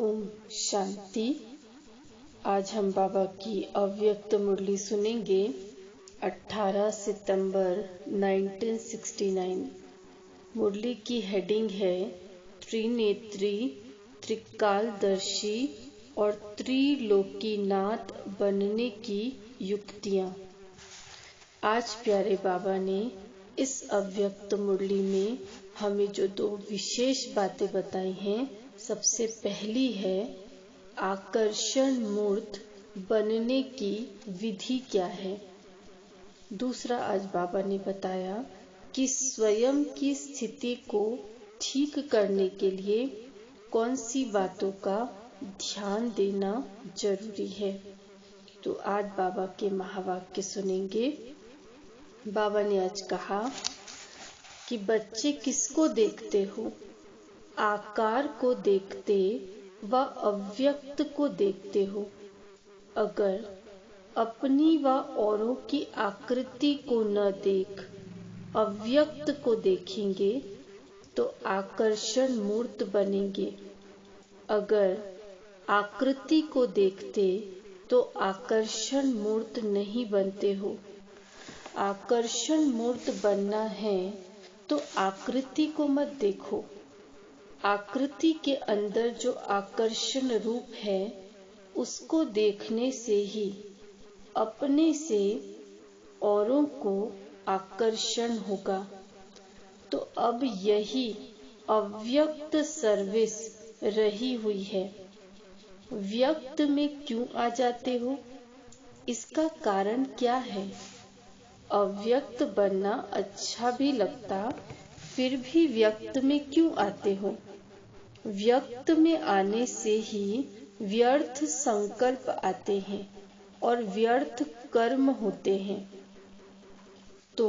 ओम शांति। आज हम बाबा की अव्यक्त मुरली सुनेंगे। 18 सितंबर 1969। मुरली की हेडिंग है त्रिनेत्री, त्रिकालदर्शी और त्रिलोकीनाथ बनने की युक्तियाँ। आज प्यारे बाबा ने इस अव्यक्त मुरली में हमें जो दो विशेष बातें बताई हैं, सबसे पहली है आकर्षण मूर्त बनने की विधि क्या है। दूसरा आज बाबा ने बताया कि स्वयं की स्थिति को ठीक करने के लिए कौन सी बातों का ध्यान देना जरूरी है। तो आज बाबा के महावाक्य सुनेंगे। बाबा ने आज कहा कि बच्चे किसको देखते हो? आकार को देखते व अव्यक्त को देखते हो। अगर अपनी व औरों की आकृति को न देख अव्यक्त को देखेंगे तो आकर्षण मूर्त बनेंगे। अगर आकृति को देखते तो आकर्षण मूर्त नहीं बनते हो। आकर्षण मूर्त बनना है तो आकृति को मत देखो। आकृति के अंदर जो आकर्षण रूप है उसको देखने से ही अपने से औरों को आकर्षण होगा। तो अब यही अव्यक्त सर्विस रही हुई है। व्यक्त में क्यों आ जाते हो? इसका कारण क्या है? अव्यक्त बनना अच्छा भी लगता, फिर भी व्यक्त में क्यों आते हो? व्यक्त में आने से ही व्यर्थ संकल्प आते हैं और व्यर्थ कर्म होते हैं। तो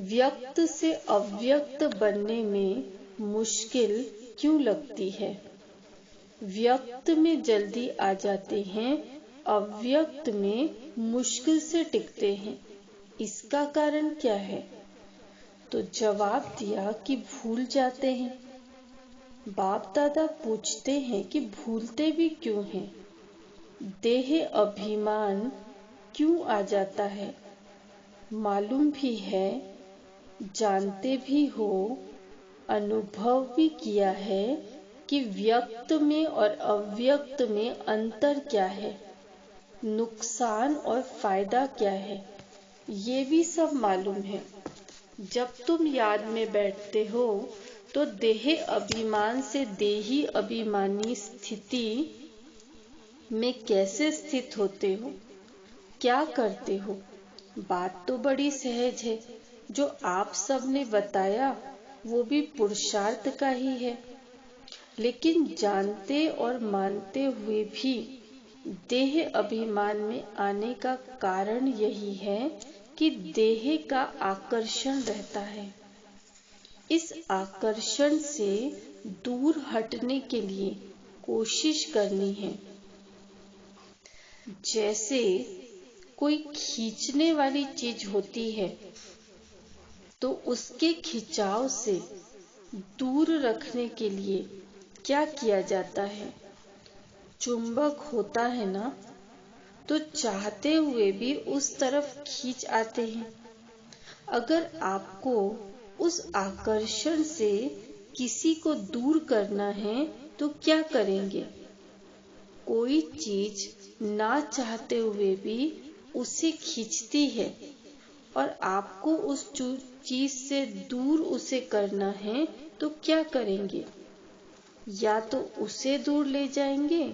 व्यक्त से अव्यक्त बनने में मुश्किल क्यों लगती है? व्यक्त में जल्दी आ जाते हैं, अव्यक्त में मुश्किल से टिकते हैं। इसका कारण क्या है? तो जवाब दिया कि भूल जाते हैं। बाप दादा पूछते हैं कि भूलते भी क्यों हैं? देह अभिमान क्यों आ जाता है? मालूम भी है, जानते भी हो, अनुभव भी किया है कि व्यक्त में और अव्यक्त में अंतर क्या है, नुकसान और फायदा क्या है, ये भी सब मालूम है। जब तुम याद में बैठते हो तो देह अभिमान से देही अभिमानी स्थिति में कैसे स्थित होते हो? क्या करते हो? बात तो बड़ी सहज है। जो आप सब ने बताया वो भी पुरुषार्थ का ही है। लेकिन जानते और मानते हुए भी देह अभिमान में आने का कारण यही है कि देह का आकर्षण रहता है। इस आकर्षण से दूर हटने के लिए कोशिश करनी है। जैसे कोई खींचने वाली चीज होती है तो उसके खिंचाव से दूर रखने के लिए क्या किया जाता है? चुंबक होता है ना, तो चाहते हुए भी उस तरफ खींच आते हैं। अगर आपको उस आकर्षण से किसी को दूर करना है तो क्या करेंगे? कोई चीज ना चाहते हुए भी उसे खींचती है और आपको उस चीज से दूर उसे करना है तो क्या करेंगे? या तो उसे दूर ले जाएंगे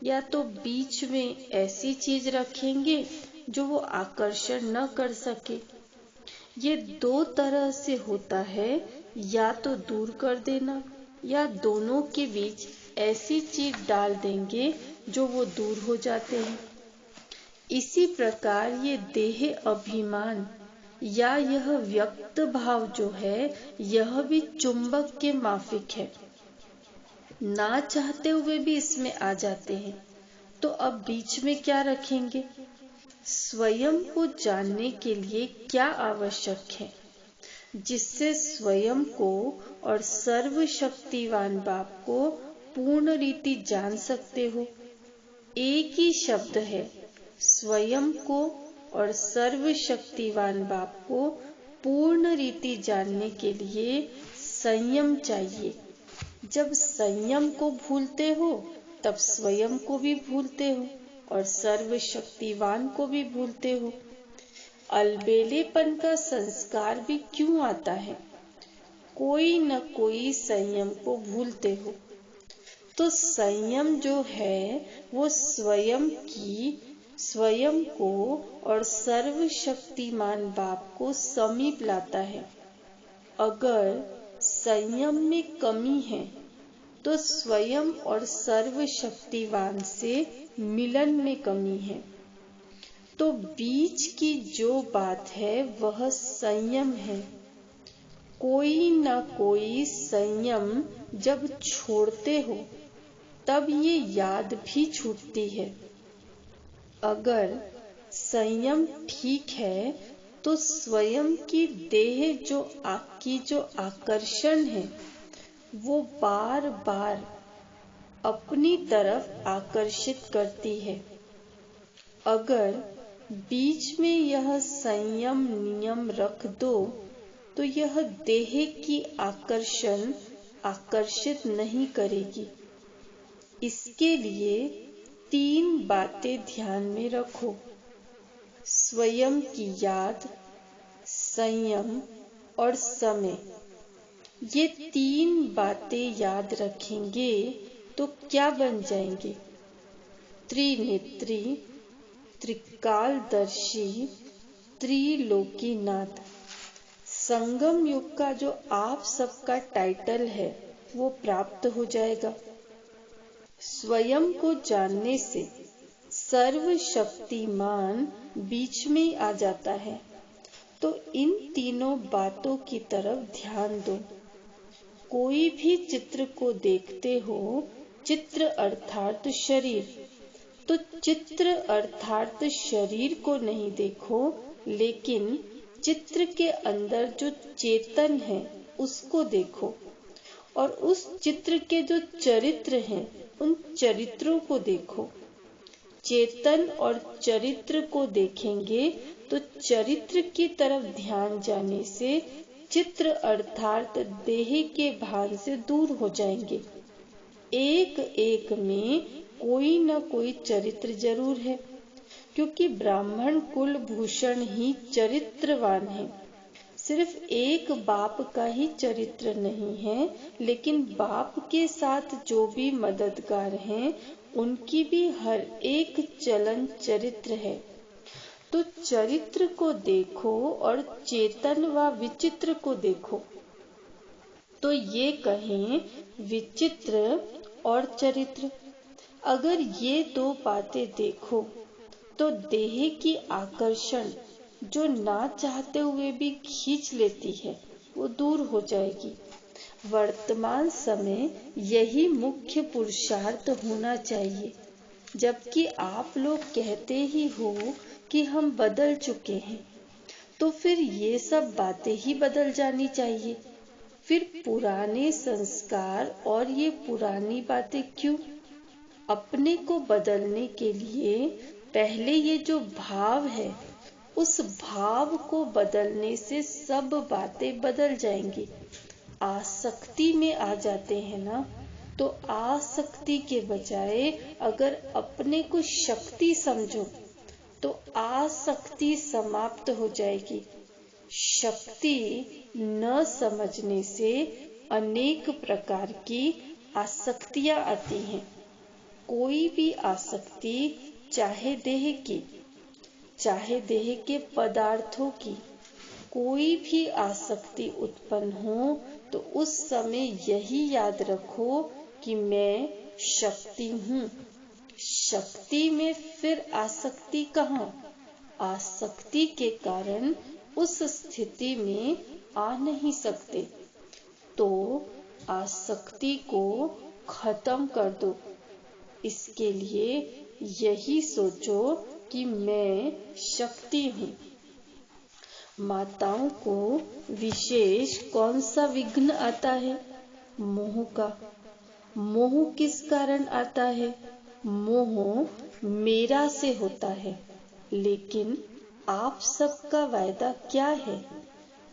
या तो बीच में ऐसी चीज रखेंगे जो वो आकर्षण न कर सके। ये दो तरह से होता है, या तो दूर कर देना या दोनों के बीच ऐसी चीज डाल देंगे जो वो दूर हो जाते हैं। इसी प्रकार ये देह अभिमान या यह व्यक्त भाव जो है, यह भी चुंबक के माफिक है। ना चाहते हुए भी इसमें आ जाते हैं। तो अब बीच में क्या रखेंगे? स्वयं को जानने के लिए क्या आवश्यक है, जिससे स्वयं को और सर्वशक्तिवान बाप को पूर्ण रीति जान सकते हो। एक ही शब्द है, स्वयं को और सर्वशक्तिवान बाप को पूर्ण रीति जानने के लिए संयम चाहिए। जब संयम को भूलते हो तब स्वयं को भी भूलते हो और सर्वशक्तिवान को भी भूलते हो। अलबेलेपन का संस्कार भी क्यों आता है? कोई न कोई संयम को भूलते हो। तो संयम जो है वो स्वयं को और सर्वशक्तिमान बाप को समीप लाता है। अगर संयम में कमी है तो स्वयं और सर्वशक्तिवान से मिलन में कमी है। तो बीच की जो बात है वह संयम है। कोई ना कोई संयम जब छोड़ते हो तब ये याद भी छूटती है। अगर संयम ठीक है तो स्वयं की देह जो आकर्षण है वो बार बार अपनी तरफ आकर्षित करती है। अगर बीच में यह संयम नियम रख दो तो यह देह की आकर्षित नहीं करेगी। इसके लिए 3 बातें ध्यान में रखो: स्वयं की याद, संयम और समय। ये 3 बातें याद रखेंगे तो क्या बन जाएंगे? त्रिनेत्री, त्रिकालदर्शी, त्रिलोकीनाथ। संगम युग का जो आप सबका टाइटल है वो प्राप्त हो जाएगा। स्वयं को जानने से सर्वशक्तिमान बीच में आ जाता है। तो इन तीनों बातों की तरफ ध्यान दो। कोई भी चित्र को देखते हो, चित्र अर्थात शरीर, तो चित्र अर्थात शरीर को नहीं देखो, लेकिन चित्र के अंदर जो चेतन है उसको देखो। और उस चित्र के जो चरित्र हैं उन चरित्रों को देखो। चेतन और चरित्र को देखेंगे तो चरित्र की तरफ ध्यान जाने से चित्र अर्थात देह के भान से दूर हो जाएंगे। एक एक में कोई न कोई चरित्र जरूर है, क्योंकि ब्राह्मण कुल भूषण ही चरित्रवान है। सिर्फ एक बाप का ही चरित्र नहीं है, लेकिन बाप के साथ जो भी मददगार हैं उनकी भी हर एक चलन चरित्र है। तो चरित्र को देखो और चेतन व विचित्र को देखो। तो ये कहें विचित्र और चरित्र। अगर ये 2 बातें देखो तो देह की आकर्षण जो ना चाहते हुए भी खींच लेती है वो दूर हो जाएगी। वर्तमान समय यही मुख्य पुरुषार्थ होना चाहिए। जबकि आप लोग कहते ही हो कि हम बदल चुके हैं, तो फिर ये सब बातें ही बदल जानी चाहिए। फिर पुराने संस्कार और ये पुरानी बातें क्यों? अपने को बदलने के लिए पहले ये जो भाव है उस भाव को बदलने से सब बातें बदल जाएंगी। आसक्ति में आ जाते हैं ना, तो आसक्ति के बजाय अगर अपने को शक्ति समझो तो आसक्ति समाप्त हो जाएगी। शक्ति न समझने से अनेक प्रकार की आसक्तियां आती हैं। कोई भी आसक्ति, चाहे देह की, चाहे देह के पदार्थों की, कोई भी आसक्ति उत्पन्न हो तो उस समय यही याद रखो कि मैं शक्ति हूँ। शक्ति में फिर आसक्ति कहाँ? आसक्ति के कारण उस स्थिति में आ नहीं सकते। तो आसक्ति को खत्म कर दो। इसके लिए यही सोचो कि मैं शक्ति हूँ। माताओं को विशेष कौन सा विघ्न आता है? मोह का। मोह किस कारण आता है? मोह मेरा से होता है। लेकिन आप सबका वायदा क्या है?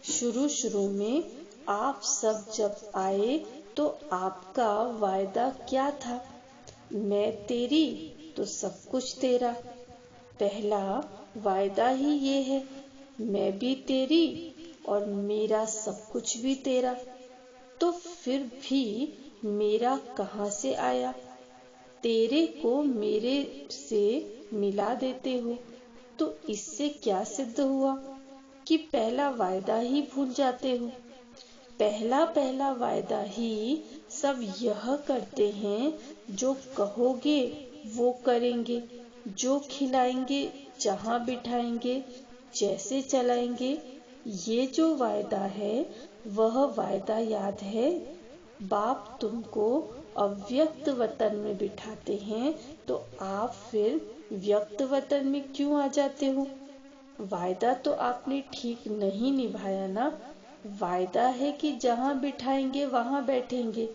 शुरू में आप सब जब आए तो आपका वायदा क्या था? मैं तेरी तो सब कुछ तेरा। पहला वायदा ही ये है, मैं भी तेरी और मेरा सब कुछ भी तेरा। तो फिर भी मेरा कहाँ से आया? तेरे को मेरे से मिला देते हो, तो इससे क्या सिद्ध हुआ कि पहला वायदा ही भूल जाते हो। पहला वायदा ही सब यह करते हैं, जो कहोगे वो करेंगे, जो खिलाएंगे, जहाँ बिठाएंगे, जैसे चलाएंगे। ये जो वायदा है वह वायदा याद है? बाप तुमको अव्यक्त वतन में बिठाते हैं तो आप फिर व्यक्त वतन में क्यों आ जाते हो? वायदा तो आपने ठीक नहीं निभाया ना। वायदा है कि जहाँ बिठाएंगे वहाँ बैठेंगे।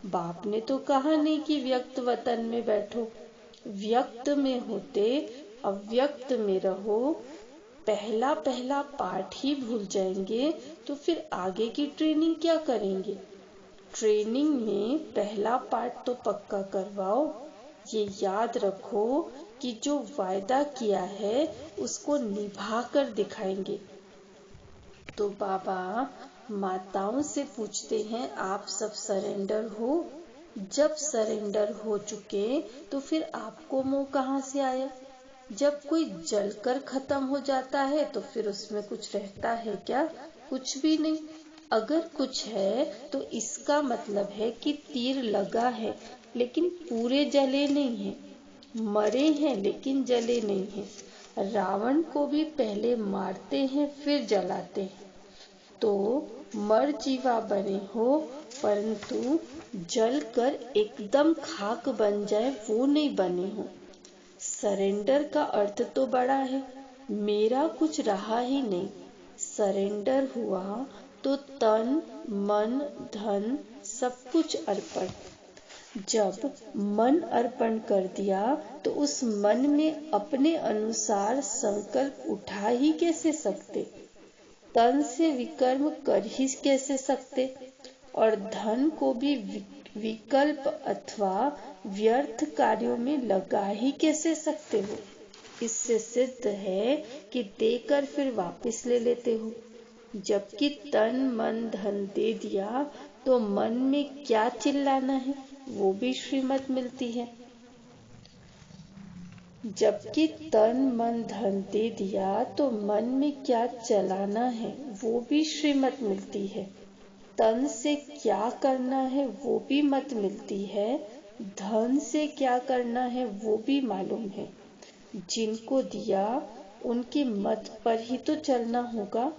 बाप ने तो कहा नहीं कि व्यक्त वतन में बैठो। व्यक्त में होते अव्यक्त में रहो। पहला पाठ ही भूल जाएंगे तो फिर आगे की ट्रेनिंग क्या करेंगे? ट्रेनिंग में पहला पाठ तो पक्का करवाओ। ये याद रखो कि जो वायदा किया है उसको निभा कर दिखाएंगे। तो बाबा माताओं से पूछते हैं, आप सब सरेंडर हो? जब सरेंडर हो चुके तो फिर आपको मोह कहाँ से आया? जब कोई जलकर खत्म हो जाता है तो फिर उसमें कुछ रहता है क्या? कुछ भी नहीं। अगर कुछ है तो इसका मतलब है कि तीर लगा है लेकिन पूरे जले नहीं है। मरे हैं लेकिन जले नहीं हैं। रावण को भी पहले मारते हैं फिर जलाते हैं। तो मर जीवा बने हो, परंतु जल कर एकदम खाक बन जाए वो नहीं बने हो। सरेंडर का अर्थ तो बड़ा है, मेरा कुछ रहा ही नहीं। सरेंडर हुआ तो तन मन धन सब कुछ अर्पण। जब मन अर्पण कर दिया तो उस मन में अपने अनुसार संकल्प उठा ही कैसे सकते? तन से विकर्म कर ही कैसे सकते? और धन को भी विकल्प अथवा व्यर्थ कार्यों में लगा ही कैसे सकते हो? इससे सिद्ध है कि देकर फिर वापस ले लेते हो। जबकि तन मन धन दे दिया तो मन में क्या चिल्लाना है, वो भी श्रीमत मिलती है। जबकि तन मन धन दे दिया तो मन में क्या चलाना है, वो भी श्रीमत मिलती है। तन से क्या करना है वो भी मत मिलती है। धन से क्या करना है वो भी मालूम है। जिनको दिया उनके मत पर ही तो चलना होगा।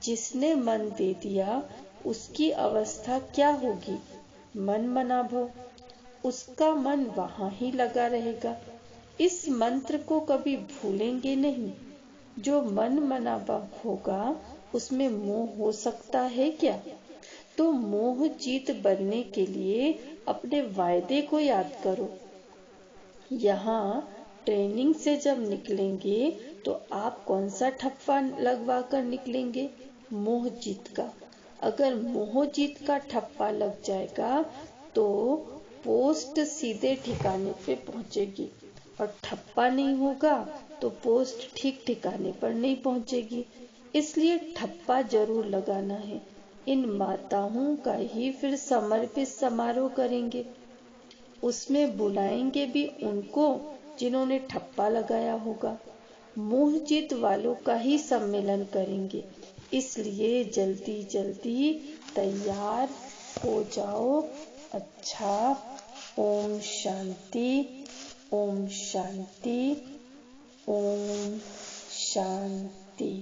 जिसने मन दे दिया उसकी अवस्था क्या होगी? मन मना भव। उसका मन वहां ही लगा रहेगा। इस मंत्र को कभी भूलेंगे नहीं। जो मन मना भव होगा उसमें मोह हो सकता है क्या? तो मोह जीत बनने के लिए अपने वायदे को याद करो। यहाँ ट्रेनिंग से जब निकलेंगे तो आप कौन सा ठप्पा लगवा कर निकलेंगे? मोह जीत का। अगर मोह जीत का ठप्पा लग जाएगा तो पोस्ट सीधे ठिकाने पे पहुंचेगी, और ठप्पा नहीं होगा तो पोस्ट ठीक ठिकाने पर नहीं पहुंचेगी। इसलिए ठप्पा जरूर लगाना है। इन माताओं का ही फिर समर्पित समारोह करेंगे। उसमें बुलाएंगे भी उनको जिन्होंने ठप्पा लगाया होगा। मोह जीत वालों का ही सम्मेलन करेंगे। इसलिए जल्दी जल्दी तैयार हो जाओ। अच्छा, ओम शांति, ओम शांति, ओम शांति।